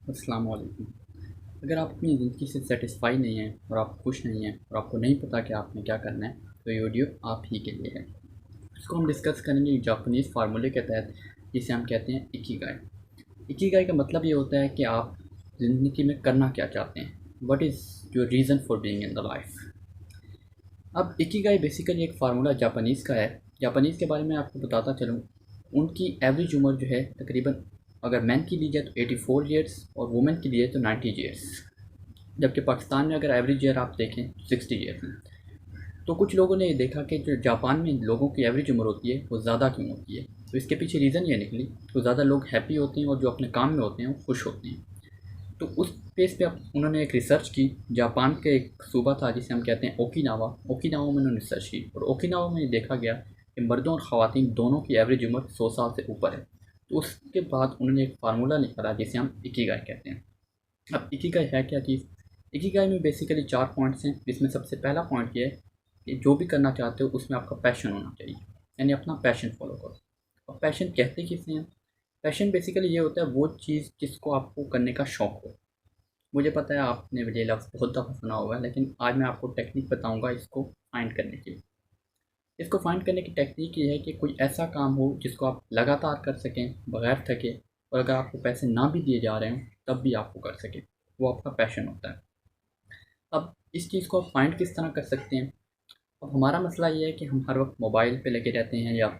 अस्सलाम वालेकुम। अगर आप अपनी ज़िंदगी से सेटिस्फाई नहीं हैं और आप खुश नहीं हैं और आपको नहीं पता कि आपने क्या करना है, तो ये वीडियो आप ही के लिए है। इसको हम डिस्कस करेंगे जापानीज़ फार्मूले के तहत, जिसे हम कहते हैं इकिगाई। इकिगाई का मतलब ये होता है कि आप ज़िंदगी में करना क्या चाहते हैं। What is your reason for being in the life. अब इकिगाई बेसिकली एक फार्मूला जापानीज़ का है। जापानीज़ के बारे में आपको बताता चलूँ, उनकी एवरेज उम्र जो है तकरीबन, अगर मैन की ली जाए तो 84 ईयर्स और वुमेन की ली जाए तो 90 ईयर्स। जबकि पाकिस्तान में अगर एवरेज ईयर आप देखें तो 60 ईयर है। तो कुछ लोगों ने ये देखा कि जो जापान में लोगों की एवरेज उम्र होती है वो ज़्यादा क्यों होती है। तो इसके पीछे रीज़न ये निकली, तो ज़्यादा लोग हैप्पी होते हैं और जो अपने काम में होते हैं वो खुश होते हैं। तो उस बेस पे अब उन्होंने एक रिसर्च की। जापान के एक सूबा था जिसे हम कहते हैं ओकिनावा। ओकिनावा में उन्होंने रिसर्च की और ओकिनावा में ये देखा गया कि मर्दों और ख़वातीन दोनों की एवरेज उम्र 100 साल से ऊपर है। तो उसके बाद उन्होंने एक फार्मूला निकाला जिसे हम इकिगाई कहते हैं। अब इकिगाई है क्या चीज़। इकिगाई में बेसिकली 4 पॉइंट्स हैं, जिसमें सबसे पहला पॉइंट ये है कि जो भी करना चाहते हो उसमें आपका पैशन होना चाहिए, यानी अपना पैशन फॉलो करो। और पैशन कहते किसे हैं। पैशन बेसिकली ये होता है वो चीज़ जिसको आपको करने का शौक़ हो। मुझे पता है आपने ये लफ्ज़ बहुत दफ़ा सुना होगा, लेकिन आज मैं आपको टेक्निक बताऊंगा इसको फाइंड करने की। इसको फाइंड करने की टेक्निक ये है कि कोई ऐसा काम हो जिसको आप लगातार कर सकें बगैर थके, और अगर आपको पैसे ना भी दिए जा रहे हों तब भी आपको कर सकें। वो आपका पैशन होता है। अब इस चीज़ को आप फाइंड किस तरह कर सकते हैं। अब हमारा मसला ये है कि हम हर वक्त मोबाइल पे लगे रहते हैं या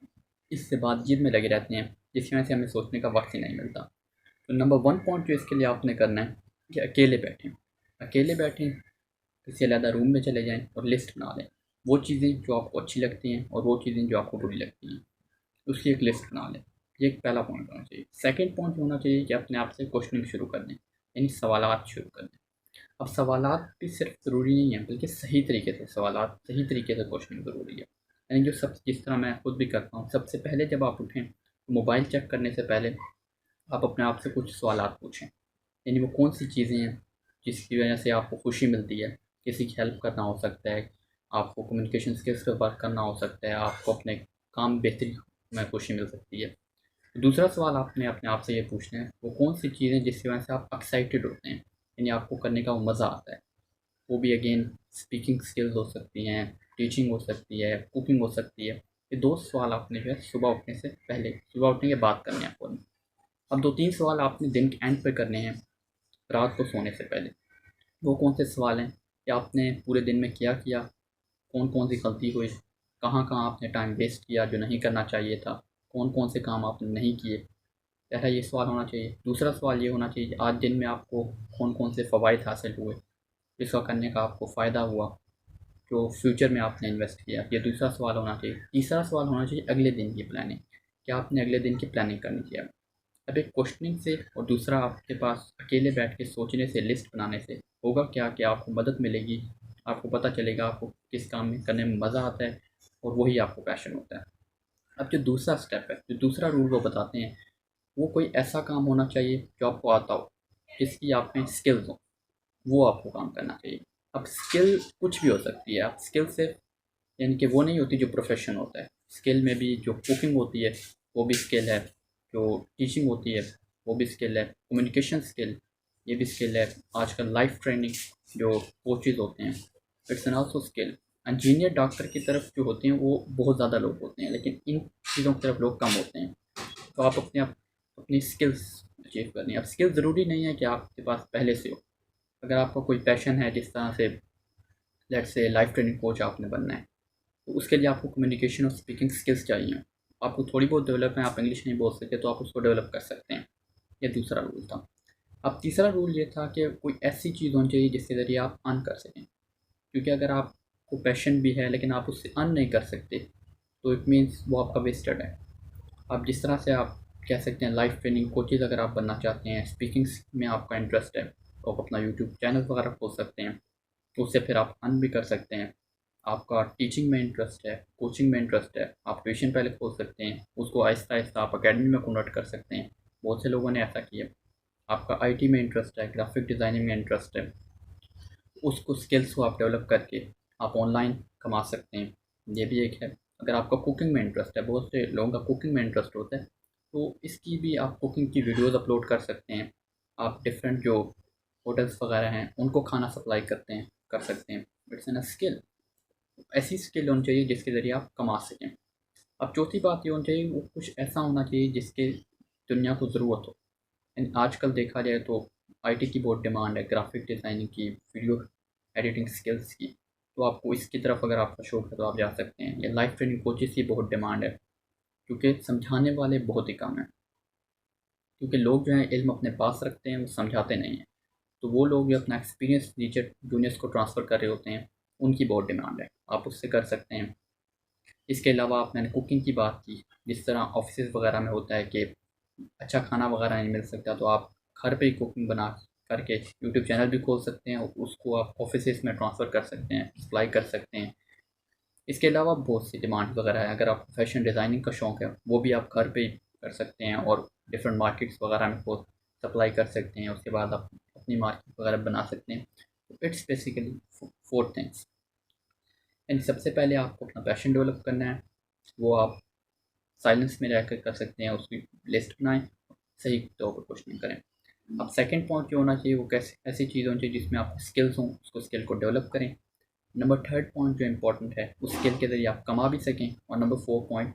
इससे बातचीत में लगे रहते हैं, जिसकी वजह से हमें सोचने का वक्त ही नहीं मिलता। तो नंबर वन पॉइंट जो इसके लिए आपने करना है कि अकेले बैठें। अकेले बैठें, किसी अलग रूम में चले जाएं और लिस्ट बना लें। वो चीज़ें जो आपको अच्छी लगती हैं और वो चीज़ें जो आपको बुरी लगती हैं, उसकी एक लिस्ट बना लें। ये एक पहला पॉइंट होना चाहिए। सेकंड पॉइंट होना चाहिए कि अपने आप से क्वेश्चनिंग शुरू कर दें, यानी सवालात शुरू कर दें। अब सवालात भी सिर्फ ज़रूरी नहीं है, बल्कि सही तरीके से सवालात, सही तरीके से क्वेश्चनिंग ज़रूरी है। यानी जो सब, जिस तरह मैं खुद भी करता हूँ, सबसे पहले जब आप उठें तो मोबाइल चेक करने से पहले आप अपने आप से कुछ सवालात पूछें। यानी वो कौन सी चीज़ें हैं जिसकी वजह से आपको खुशी मिलती है। किसी की हेल्प करना हो सकता है, आपको कम्युनिकेशन स्किल्स पे वर्क करना हो सकता है, आपको अपने काम बेहतरी में खुशी मिल सकती है। दूसरा सवाल आपने अपने आप से ये पूछना है, वो कौन सी चीज़ें जिसकी वजह से आप एक्साइटेड होते हैं, यानी आपको करने का वो मज़ा आता है। वो भी अगेन स्पीकिंग स्किल्स हो सकती हैं, टीचिंग हो सकती है, कुकिंग हो सकती है। ये दो सवाल आपने जो है सुबह उठने से पहले, सुबह उठने के बाद करने हैं आपको। अब दो तीन सवाल आपने दिन के एंड पे करने हैं, रात को सोने से पहले। वो कौन से सवाल हैं कि आपने पूरे दिन में क्या किया, कौन कौन सी गलती हुई, कहाँ कहाँ आपने टाइम वेस्ट किया जो नहीं करना चाहिए था, कौन कौन से काम आपने नहीं किए। पहला ये सवाल होना चाहिए। दूसरा सवाल ये होना चाहिए कि आज दिन में आपको कौन कौन से फ़वाइद हासिल हुए, जिसका करने का आपको फ़ायदा हुआ, जो फ्यूचर में आपने इन्वेस्ट किया। ये दूसरा सवाल होना चाहिए। तीसरा सवाल होना चाहिए अगले दिन की प्लानिंग, क्या आपने अगले दिन की प्लानिंग करनी चाहिए। अब एक क्वेश्चनिंग से और दूसरा आपके पास अकेले बैठ के सोचने से, लिस्ट बनाने से होगा क्या कि आपको मदद मिलेगी। आपको पता चलेगा आपको किस काम में करने में मज़ा आता है और वही आपको पैशन होता है। अब जो दूसरा स्टेप है, जो दूसरा रूल वो बताते हैं, वो कोई ऐसा काम होना चाहिए जो आपको आता हो, जिसकी आप में स्किल्स हो, वो आपको काम करना चाहिए। अब स्किल कुछ भी हो सकती है। आप स्किल से, यानी कि वो नहीं होती जो प्रोफेशन होता है। स्किल में भी जो कुकिंग होती है वो भी स्किल है, जो टीचिंग होती है वो भी स्किल है, कम्युनिकेशन स्किल ये भी स्किल है। आजकल लाइफ ट्रेनिंग जो कोचेज़ होते हैं, it's an also skill. Engineer doctor की तरफ जो होते हैं वो बहुत ज़्यादा लोग होते हैं, लेकिन इन चीज़ों की तरफ लोग कम होते हैं। तो आप अपनी स्किल्स अचीव करनी है। अब स्किल ज़रूरी नहीं है कि आपके पास पहले से हो। अगर आपका कोई पैशन है, जिस तरह से let's say life training coach आपने बनना है, तो उसके लिए आपको कम्युनिकेशन और स्पीकिंग स्किल्स चाहिए। आपको थोड़ी बहुत डेवलप है, आप इंग्लिश नहीं बोल सकते तो आप उसको डेवलप कर सकते हैं। ये दूसरा रूल था। अब तीसरा रूल ये था कि कोई ऐसी चीज़ होनी चाहिए जिसके ज़रिए आप अर्न कर सकें। क्योंकि अगर आपको पैशन भी है लेकिन आप उससे अर्न नहीं कर सकते, तो इट मीन्स वो आपका वेस्टेड है। अब जिस तरह से आप कह सकते हैं लाइफ ट्रेनिंग कोचेज़ अगर आप बनना चाहते हैं, स्पीकिंग में आपका इंटरेस्ट है, तो आप अपना यूट्यूब चैनल वगैरह खोल सकते हैं। तो उससे फिर आप अर्न भी कर सकते हैं। आपका टीचिंग में इंटरेस्ट है, कोचिंग में इंटरेस्ट है, आप ट्यूशन पहले खोल सकते हैं, उसको आहिस्ता आहिस्ता आप अकेडमी में कन्वर्ट कर सकते हैं। बहुत से लोगों ने ऐसा किया। आपका आईटी में इंटरेस्ट है, ग्राफिक डिज़ाइनिंग में इंटरेस्ट है, उसको स्किल्स को आप डेवलप करके आप ऑनलाइन कमा सकते हैं। ये भी एक है। अगर आपका कुकिंग में इंटरेस्ट है, बहुत से लोगों का कुकिंग में इंटरेस्ट होता है, तो इसकी भी आप कुकिंग की वीडियोज़ अपलोड कर सकते हैं। आप डिफरेंट जो होटल्स वगैरह हैं उनको खाना सप्लाई कर सकते हैं। It's an skill. ऐसी स्किल होनी चाहिए जिसके ज़रिए आप कमा सकें। अब चौथी बात ये होनी चाहिए, वो कुछ ऐसा होना चाहिए जिसके दुनिया को ज़रूरत हो। एंड आजकल देखा जाए तो आईटी की बहुत डिमांड है, ग्राफिक डिज़ाइनिंग की, वीडियो एडिटिंग स्किल्स की। तो आपको इसकी तरफ अगर आपका शौक है तो आप जा सकते हैं। या लाइफ ट्रेनिंग कोचेस की बहुत डिमांड है, क्योंकि समझाने वाले बहुत ही कम हैं। क्योंकि लोग जो हैं इल्म अपने पास रखते हैं, वो समझाते नहीं हैं। तो वो लोग जो अपना एक्सपीरियंस नीचे जूनियर्स को ट्रांसफ़र कर रहे होते हैं, उनकी बहुत डिमांड है, आप उससे कर सकते हैं। इसके अलावा मैंने कुकिंग की बात की, जिस तरह ऑफिस वगैरह में होता है कि अच्छा खाना वगैरह नहीं मिल सकता, तो आप घर पे ही कुकिंग बना करके यूट्यूब चैनल भी खोल सकते हैं और उसको आप ऑफिस में ट्रांसफ़र कर सकते हैं, सप्लाई कर सकते हैं। इसके अलावा बहुत सी डिमांड वगैरह है। अगर आपको फैशन डिज़ाइनिंग का शौक़ है, वो भी आप घर पे ही कर सकते हैं और डिफरेंट मार्केट्स वगैरह में वो सप्लाई कर सकते हैं। उसके बाद आप अपनी मार्केट वगैरह बना सकते हैं। तो इट्स बेसिकली 4 थिंग्स। एंड सबसे पहले आपको अपना पैशन डेवलप करना है, वो आप साइलेंस में रहकर कर सकते हैं, उसकी लिस्ट बनाएं, सही तौर पर कुछ नहीं करें। अब सेकंड पॉइंट जो होना चाहिए वो कैसे ऐसी चीज़ होनी चाहिए जिसमें आपको स्किल्स हों, उसको स्किल को डेवलप करें। नंबर थर्ड पॉइंट जो इम्पोर्टेंट है, उस स्किल के ज़रिए आप कमा भी सकें। और नंबर फोर पॉइंट,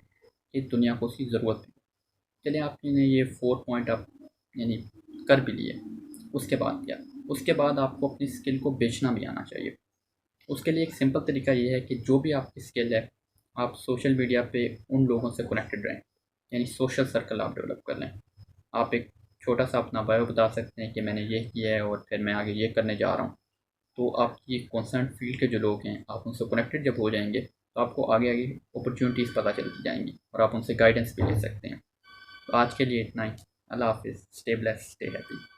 कि दुनिया को उसकी ज़रूरत भी। चलिए आपने ये 4 पॉइंट आप यानी कर भी लिए। उसके बाद क्या? उसके बाद आपको अपनी स्किल को बेचना भी आना चाहिए। उसके लिए एक सिंपल तरीका ये है कि जो भी आपकी स्किल है, आप सोशल मीडिया पे उन लोगों से कनेक्टेड रहें, यानी सोशल सर्कल आप डेवलप कर लें। आप एक छोटा-सा अपना बायो बता सकते हैं कि मैंने ये किया है और फिर मैं आगे ये करने जा रहा हूँ। तो आपकी कंसर्न फील्ड के जो लोग हैं, आप उनसे कनेक्टेड जब हो जाएँगे, तो आपको आगे-आगे अपॉर्च्युनिटीज़ पता चलती जाएँगी और आप उनसे गाइडेंस भी ले सकते हैं। तो आज के लिए इतना ही। अल्लाह हाफ़िज़। Stay blessed, stay happy.